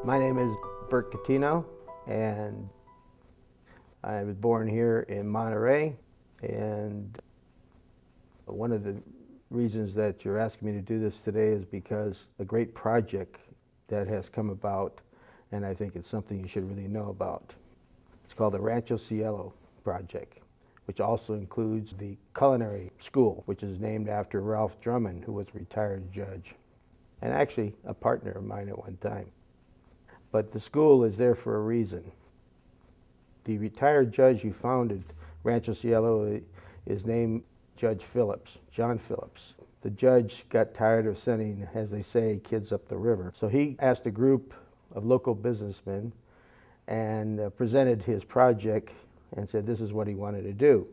My name is Bert Cutino, and I was born here in Monterey. And one of the reasons that you're asking me to do this today is because a great project that has come about, and I think it's something you should really know about. It's called the Rancho Cielo Project, which also includes the culinary school, which is named after Ralph Drummond, who was a retired judge, and actually a partner of mine at one time. But the school is there for a reason. The retired judge who founded Rancho Cielo is named Judge Phillips, John Phillips. The judge got tired of sending, as they say, kids up the river. So he asked a group of local businessmen and presented his project and said this is what he wanted to do.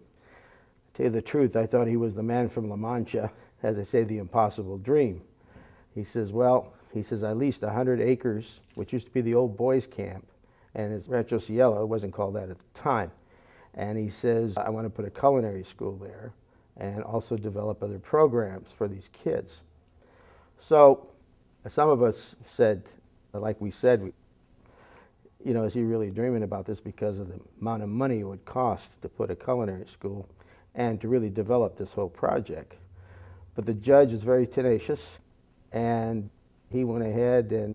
To tell you the truth, I thought he was the man from La Mancha, as they say, the impossible dream. He says, well, I leased 100 acres, which used to be the old boys' camp, and it's Rancho Cielo. It wasn't called that at the time. And he says, I want to put a culinary school there and also develop other programs for these kids. So some of us said, like we said, you know, is he really dreaming about this because of the amount of money it would cost to put a culinary school and to really develop this whole project? But the judge is very tenacious, and he went ahead and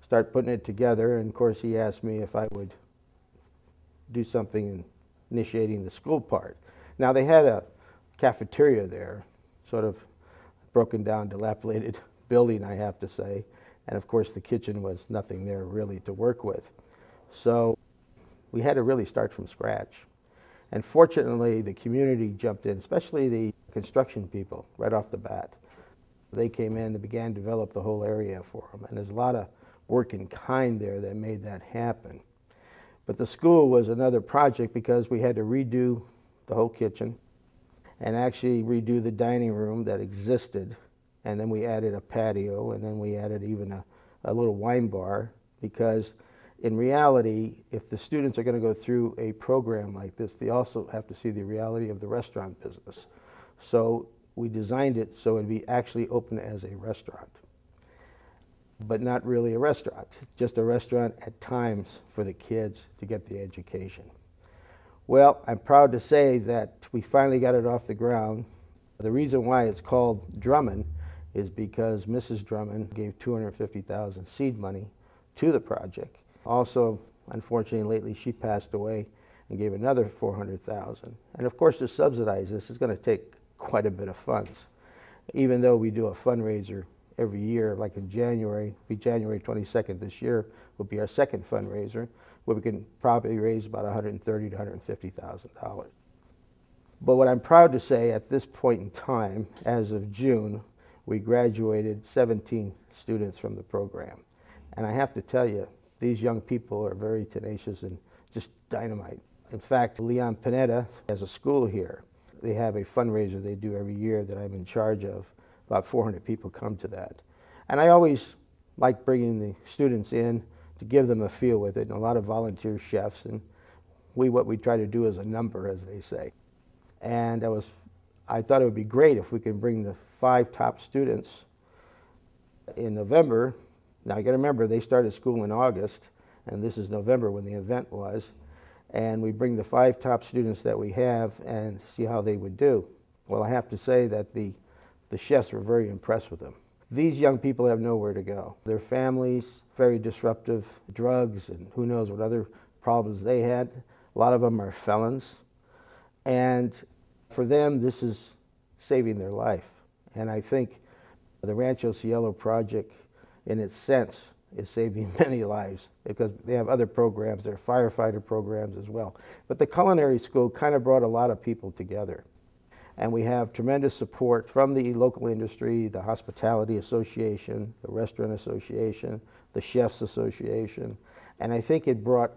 started putting it together. And of course, he asked me if I would do something in initiating the school part. Now, they had a cafeteria there, sort of broken down, dilapidated building, I have to say. And of course, the kitchen was nothing there really to work with. So we had to really start from scratch. And fortunately, the community jumped in, especially the construction people, right off the bat. They came in and began to develop the whole area for them. And there's a lot of work in kind there that made that happen. But the school was another project because we had to redo the whole kitchen and actually redo the dining room that existed. And then we added a patio, and then we added even a little wine bar, because in reality, if the students are going to go through a program like this, they also have to see the reality of the restaurant business. So we designed it so it'd be actually open as a restaurant, but not really a restaurant, just a restaurant at times for the kids to get the education. Well, I'm proud to say that we finally got it off the ground. The reason why it's called Drummond is because Mrs. Drummond gave $250,000 seed money to the project. Also, unfortunately, lately she passed away and gave another $400,000. And of course, to subsidize this is going to take quite a bit of funds. Even though we do a fundraiser every year, like in January, January 22nd this year will be our second fundraiser, where we can probably raise about $130,000 to $150,000. But what I'm proud to say at this point in time, as of June, we graduated 17 students from the program. And I have to tell you, these young people are very tenacious and just dynamite. In fact, Leon Pineda has a school here. They have a fundraiser they do every year that I'm in charge of. About 400 people come to that. And I always like bringing the students in to give them a feel with it, and a lot of volunteer chefs. And what we try to do is a number, as they say. And I thought it would be great if we could bring the 5 top students in November. Now, you got to remember, they started school in August, and this is November when the event was. And we bring the 5 top students that we have and see how they would do. Well, I have to say that the chefs were very impressed with them. These young people have nowhere to go. Their families, very disruptive, drugs, and who knows what other problems they had. A lot of them are felons. And for them, this is saving their life. And I think the Rancho Cielo Project, in its sense, is saving many lives, because they have other programs. There are firefighter programs as well. But the culinary school kind of brought a lot of people together. And we have tremendous support from the local industry, the Hospitality Association, the Restaurant Association, the Chefs Association. And I think it brought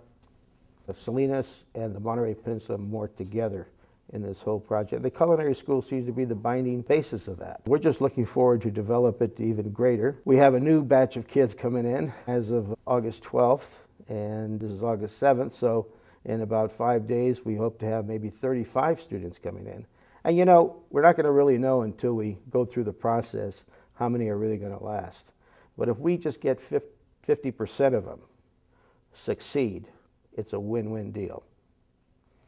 Salinas and the Monterey Peninsula more together in this whole project. The culinary school seems to be the binding basis of that. We're just looking forward to develop it even greater. We have a new batch of kids coming in as of August 12th, and this is August 7th, so in about 5 days we hope to have maybe 35 students coming in. And you know, we're not going to really know until we go through the process how many are really going to last. But if we just get 50% of them succeed, it's a win-win deal.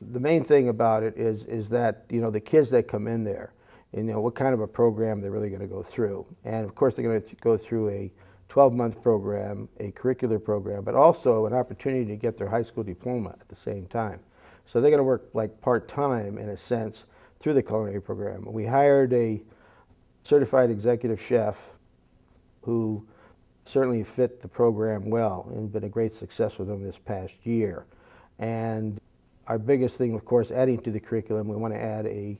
The main thing about it is that, you know, the kids that come in there, and, you know, what kind of a program they're really going to go through. And of course they're going to go through a 12-month program, a curricular program, but also an opportunity to get their high school diploma at the same time. So they're going to work like part-time, in a sense, through the culinary program. We hired a certified executive chef who certainly fit the program well and been a great success with them this past year. And our biggest thing, of course, adding to the curriculum, we want to add a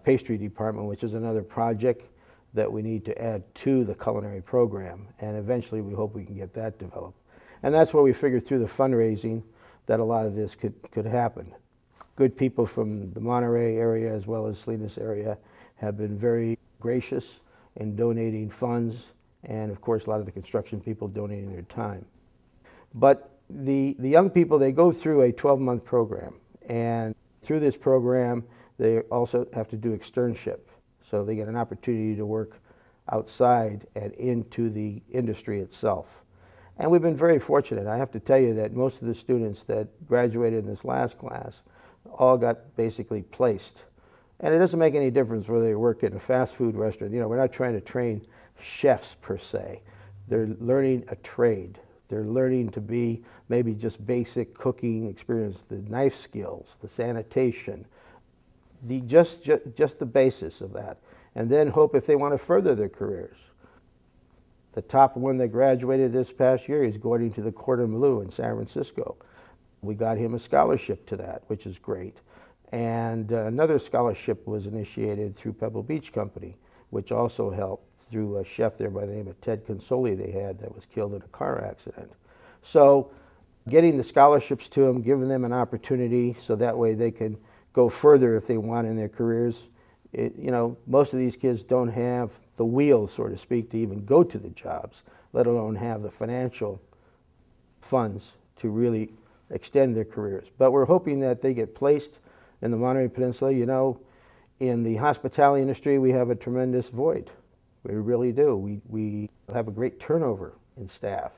pastry department, which is another project that we need to add to the culinary program. And eventually we hope we can get that developed. And that's where we figured through the fundraising that a lot of this could happen. Good people from the Monterey area as well as Salinas area have been very gracious in donating funds, and of course a lot of the construction people donating their time. But the young people, they go through a 12-month program, and through this program they also have to do externship. So they get an opportunity to work outside and into the industry itself. And we've been very fortunate. I have to tell you that most of the students that graduated in this last class all got basically placed. And it doesn't make any difference whether they work in a fast food restaurant. You know, we're not trying to train chefs per se. They're learning a trade. They're learning to be maybe just basic cooking experience, the knife skills, the sanitation, just the basis of that. And then hope if they want to further their careers. The top one that graduated this past year is going to the Cordon Bleu in San Francisco. We got him a scholarship to that, which is great. And another scholarship was initiated through Pebble Beach Company, which also helped through a chef there by the name of Ted Consoli they had that was killed in a car accident. So getting the scholarships to them, giving them an opportunity so that way they can go further if they want in their careers. You know, most of these kids don't have the wheels, so to speak, to even go to the jobs, let alone have the financial funds to really extend their careers. But we're hoping that they get placed in the Monterey Peninsula. You know, in the hospitality industry, we have a tremendous void. We really do. We have a great turnover in staff.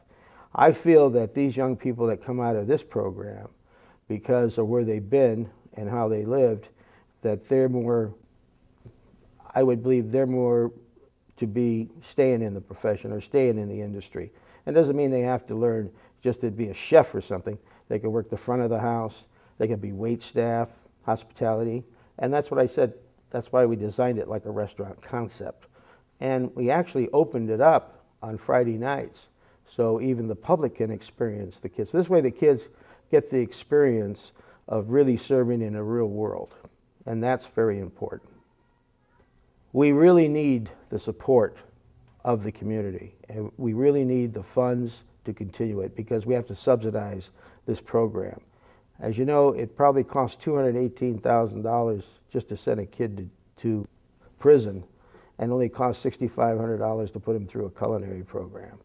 I feel that these young people that come out of this program, because of where they've been and how they lived, that they're more, I would believe they're more to be staying in the profession or staying in the industry. It doesn't mean they have to learn just to be a chef or something. They could work the front of the house. They could be wait staff, hospitality. And that's what I said. That's why we designed it like a restaurant concept. And we actually opened it up on Friday nights so even the public can experience the kids. This way the kids get the experience of really serving in a real world. And that's very important. We really need the support of the community, and we really need the funds to continue it because we have to subsidize this program. As you know, it probably costs $218,000 just to send a kid to prison, and only costs $6,500 to put him through a culinary program.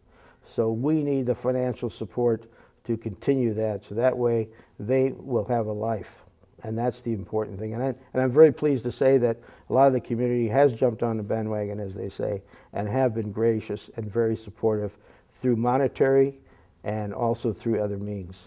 So we need the financial support to continue that, so that way they will have a life. And that's the important thing. And I'm very pleased to say that a lot of the community has jumped on the bandwagon, as they say, and have been gracious and very supportive through monetary and also through other means.